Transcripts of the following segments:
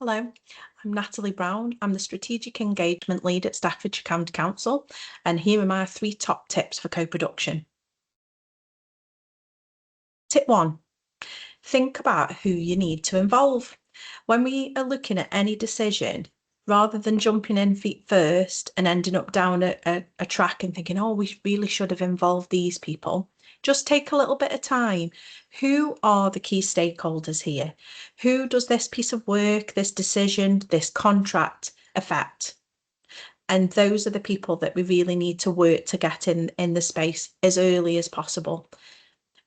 Hello, I'm Natalie Brown. I'm the Strategic Engagement Lead at Staffordshire County Council, and here are my 3 top tips for co-production. Tip 1, think about who you need to involve. When we are looking at any decision, rather than jumping in feet first and ending up down a track and thinking, oh, we really should have involved these people, just take a little bit of time. Who are the key stakeholders here? Who does this piece of work, this decision, this contract affect? And those are the people that we really need to work to get in the space as early as possible.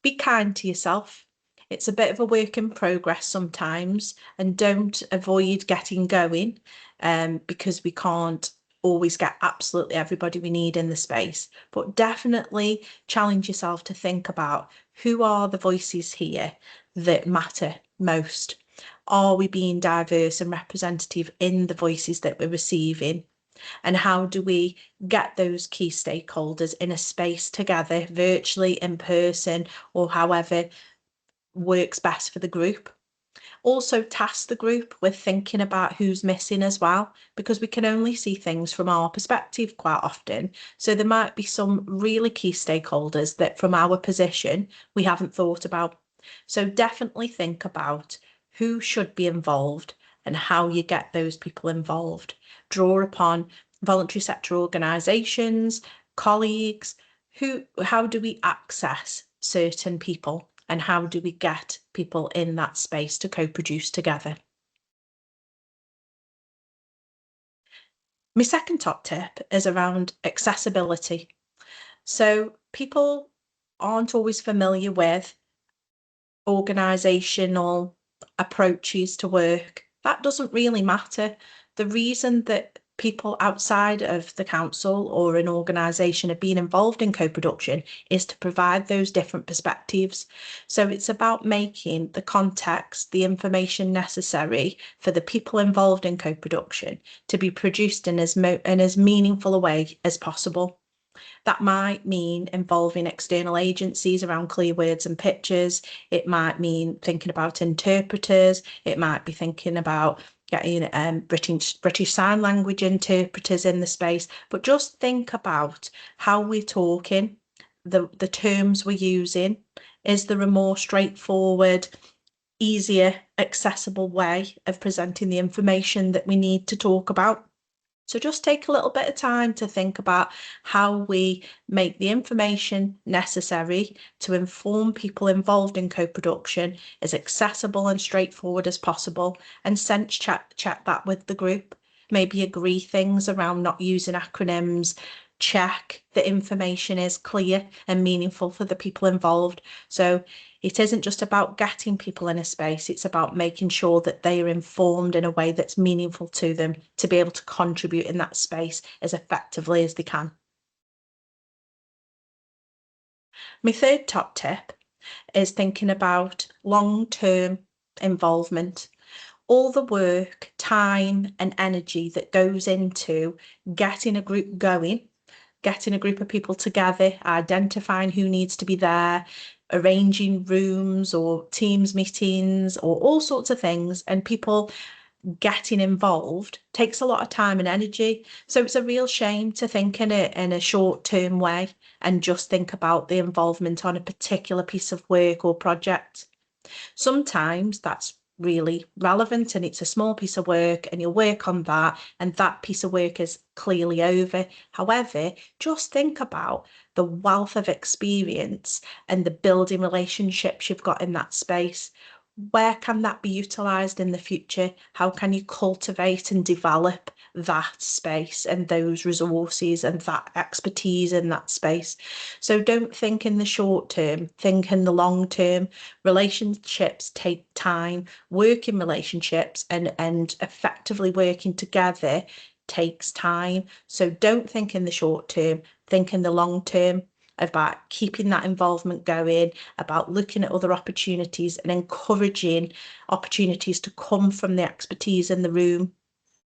Be kind to yourself. It's a bit of a work in progress sometimes, and don't avoid getting going because we can't always get absolutely everybody we need in the space. But definitely challenge yourself to think about who are the voices here that matter most. Are we being diverse and representative in the voices that we're receiving? And how do we get those key stakeholders in a space together, virtually, in person, or however works best for the group? Also task the group with thinking about who's missing as well, because we can only see things from our perspective quite often. So there might be some really key stakeholders that from our position we haven't thought about. So definitely think about who should be involved and how you get those people involved. Draw upon voluntary sector organisations, colleagues. How do we access certain people? And how do we get people in that space to co-produce together? My second top tip is around accessibility. So people aren't always familiar with organisational approaches to work. That doesn't really matter. The reason that people outside of the council or an organisation are being involved in co-production is to provide those different perspectives. So it's about making the context, the information necessary for the people involved in co-production to be produced in as meaningful a way as possible. That might mean involving external agencies around clear words and pictures. It might mean thinking about interpreters. It might be thinking about getting British Sign Language interpreters in the space. But just think about how we're talking, the terms we're using. Is there a more straightforward, easier, accessible way of presenting the information that we need to talk about? So just take a little bit of time to think about how we make the information necessary to inform people involved in co-production as accessible and straightforward as possible, and sense check that with the group. Maybe agree things around not using acronyms, check the information is clear and meaningful for the people involved. So it isn't just about getting people in a space, it's about making sure that they are informed in a way that's meaningful to them to be able to contribute in that space as effectively as they can. My third top tip is thinking about long-term involvement. All the work, time and energy that goes into getting a group going, getting a group of people together, identifying who needs to be there, arranging rooms or Teams meetings or all sorts of things, and people getting involved takes a lot of time and energy. So it's a real shame to think in a short-term way and just think about the involvement on a particular piece of work or project. Sometimes that's really relevant and it's a small piece of work and you'll work on that and that piece of work is clearly over. However, just think about the wealth of experience and the building relationships you've got in that space. Where can that be utilised in the future? How can you cultivate and develop that space and those resources and that expertise in that space? So don't think in the short term, think in the long term. Relationships take time. Working relationships and effectively working together takes time. So don't think in the short term, think in the long term, about keeping that involvement going, about looking at other opportunities and encouraging opportunities to come from the expertise in the room